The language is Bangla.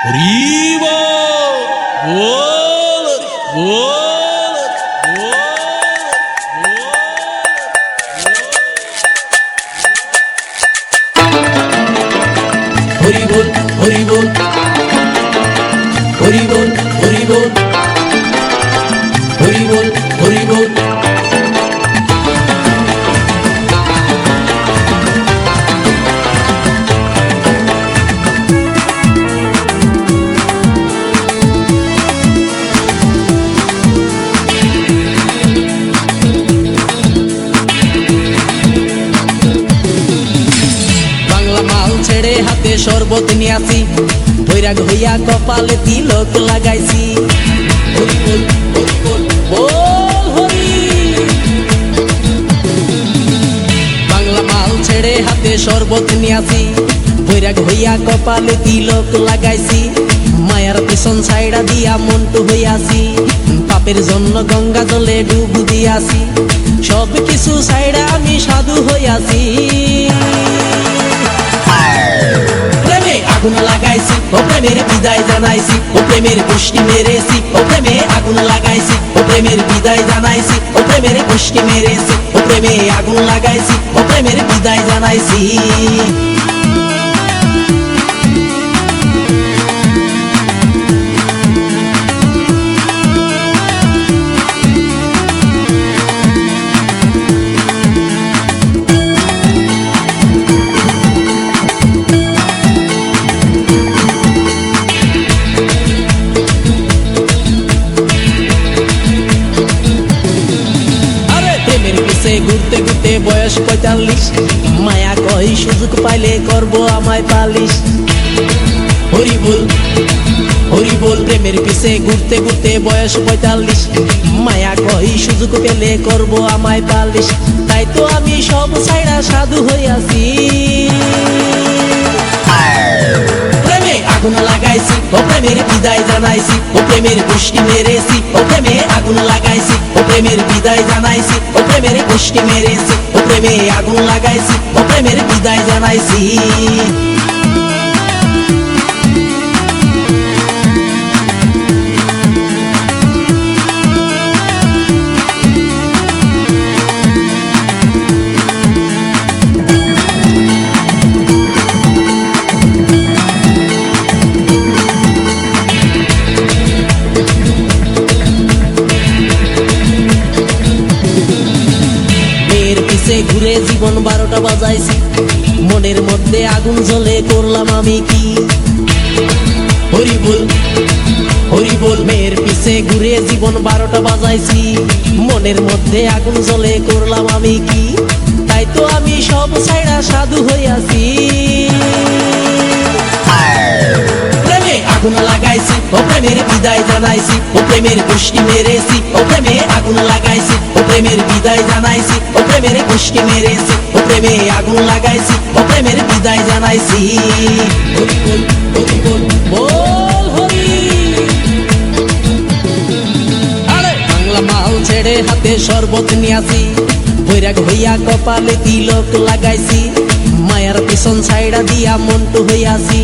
হরি বল বল হরি বল হরি বল হরি বল হরি বল হরি বল হরি বল ছেড়ে হাতে শরবত নিয়ে আসি, বৈরাগ হইয়া কপালে তিলক লাগাইছি। হরি বল হরি বল বল হরি। বাংলা মাল ছেড়ে হাতে শরবত নিয়ে আসি, বৈরাগ হইয়া কপালে তিলক লাগাইছি। মায়ার পিছন ছাইড়া দিয়া মন্টু হইয়াছি, পাপের জন্য গঙ্গা জলে ডুব দিয়াছি। সব কিছু ছাইড়া আমি সাধু হইয়াছি। আগুন লাগাইছি ও প্রেমের বিদায় জানাইছি, ও প্রেমের গোষ্ঠী মেরেছি, ও প্রেমে আগুন লাগাইছি, ও প্রেমের বিদায় জানাইছি, ও প্রেমের গোষ্ঠী মেরেছি, ও প্রেমে আগুন লাগাইছি, ও প্রেমের বিদায় জানাইছি। ঘুরতে ঘুরতে বয়স ৪৫, মায়া কই সুযোগ পাইলে করব আমায় পালিশ। হরি বল হরি বল প্রেমের পিছে ঘুরতে ঘুরতে বয়স ৪৫, মায়া কই সুযোগ পেলে করব আমায় পালিশ। তাই তো আমি সব ছাইড়া সাধু হইয়াছি। প্রেমে আগুন লাগাইছি ও প্রেমের বিদায় জানাইছি, ও প্রেমের গোষ্ঠী মেরেছি, ও প্রেমে আগুন লাগাইছি, ও প্রেমের বিদায় জানাইছি, ও প্রেমের গোষ্ঠী মেরেছি, ও প্রেমে আগুন লাগাইছি, ও প্রেমের বিদায় জানাইছি। ঘুরে জীবন ১২টা বাজাইছি, মনের মধ্যে আগুন জ্বলে করলাম আমি কি। হরি বল হরি বল মেয়ের পিছে ঘুরে জীবন ১২টা বাজাইছি, মনের মধ্যে আগুন জ্বলে করলাম আমি কি। তাই তো আমি সব ছাইড়া সাধু হইয়াছি। প্রেমে আগুন লাগাইছি ও প্রেমের বিদায় জানাইছি, ও প্রেমের গোষ্ঠী মেরেছি, ও প্রেমে আগুন লাগাইছি, ও প্রেমের বিদায় জানাইছি, ও প্রেমের গোষ্ঠী মেরেছি, ও প্রেমে আগুন লাগাইছি, ও প্রেমের বিদায় জানাইছি। হরি বল হরি বল বল হরি। আরে বাংলা মাল ছেড়ে হাতে শরবত নিয়াছি, বৈরাগ হইয়া কপালে তিলক লাগাইছি। মায়ার পিছন ছাইড়া দিয়া মন্টু হইয়াছি।